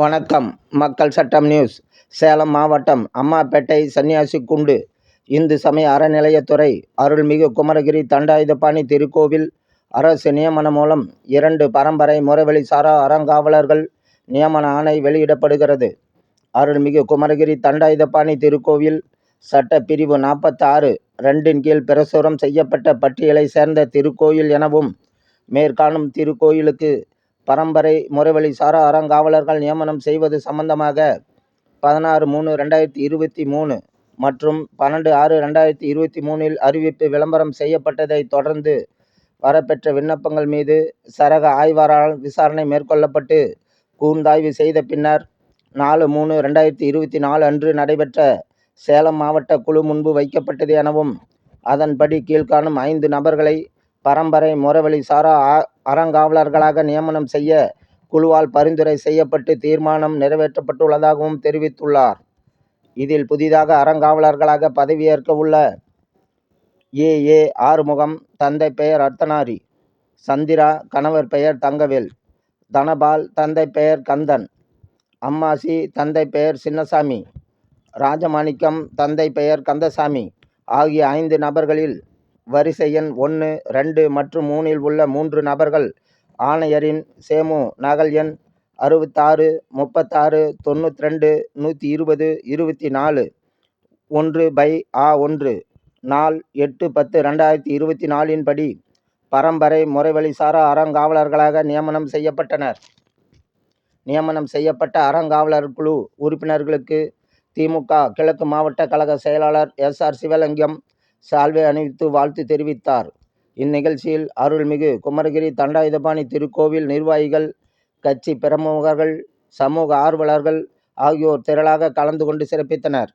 வணக்கம். மக்கள் சட்டம் நியூஸ். சேலம் மாவட்டம் அம்மாப்பேட்டை சன்னியாசிக்குண்டு இந்து சமய அறநிலையத்துறை அருள்மிகு குமரகிரி தண்டாயுதபாணி திருக்கோவில் அரசு நியமனம் மூலம் 2 பரம்பரை முறைவழி சாரா அறங்காவலர்கள் நியமன ஆணை வெளியிடப்படுகிறது. அருள்மிகு குமரகிரி தண்டாயுதபாணி திருக்கோவில் சட்டப்பிரிவு 46(2) கீழ் பிரசுரம் செய்யப்பட்ட பட்டியலை சேர்ந்த திருக்கோயில் எனவும், மேற்காணும் திருக்கோயிலுக்கு பரம்பரை முறைவழி சாரா அறங்காவலர்கள் நியமனம் செய்வது சம்பந்தமாக 16/3/2023 மற்றும் 12/6/2023 அறிவிப்பு விளம்பரம் செய்யப்பட்டதை தொடர்ந்து வரப்பெற்ற விண்ணப்பங்கள் மீது சரக ஆய்வாளரால் விசாரணை மேற்கொள்ளப்பட்டு கூர்ந்தாய்வு செய்த பின்னர் 4/3/2024 அன்று நடைபெற்ற சேலம் மாவட்ட குழு முன்பு வைக்கப்பட்டது எனவும், அதன்படி கீழ்காணும் 5 நபர்களை பரம்பரை முறைவழி சாரா அறங்காவலர்களாக நியமனம் செய்ய குழுவால் பரிந்துரை செய்யப்பட்டு தீர்மானம் நிறைவேற்றப்பட்டுள்ளதாகவும் தெரிவித்துள்ளார். இதில் புதிதாக அறங்காவலர்களாக பதவியேற்க உள்ள ஏ. ஆறுமுகம், தந்தை பெயர் அர்த்தநாரி; சந்திரா, கணவர் பெயர் தங்கவேல்; தனபால், தந்தை பெயர் கந்தன்; அம்மாசி, தந்தை பெயர் சின்னசாமி; ராஜமாணிக்கம், தந்தை பெயர் கந்தசாமி ஆகிய 5 நபர்களில் வரிசை எண் 1, 2 மற்றும் 3 உள்ள 3 நபர்கள் ஆணையரின் சேமு நகல் எண் 6636921224 1/A1 நாள் 8/10/2024 படி பரம்பரை முறைவழி சாரா அறங்காவலர்களாக நியமனம் செய்யப்பட்டனர். நியமனம் செய்யப்பட்ட அறங்காவலர் குழு உறுப்பினர்களுக்கு திமுக கிழக்கு மாவட்ட கழக செயலாளர் எஸ்.ஆர். சிவலிங்கம் சால்வை அணிவித்து வாழ்த்து தெரிவித்தார். இந்நிகழ்ச்சியில் அருள்மிகு குமரகிரி தண்டாயுதபாணி திருக்கோவில் நிர்வாகிகள், கட்சி பிரமுகர்கள், சமூக ஆர்வலர்கள் ஆகியோர் திரளாக கலந்து கொண்டு சிறப்பித்தனர்.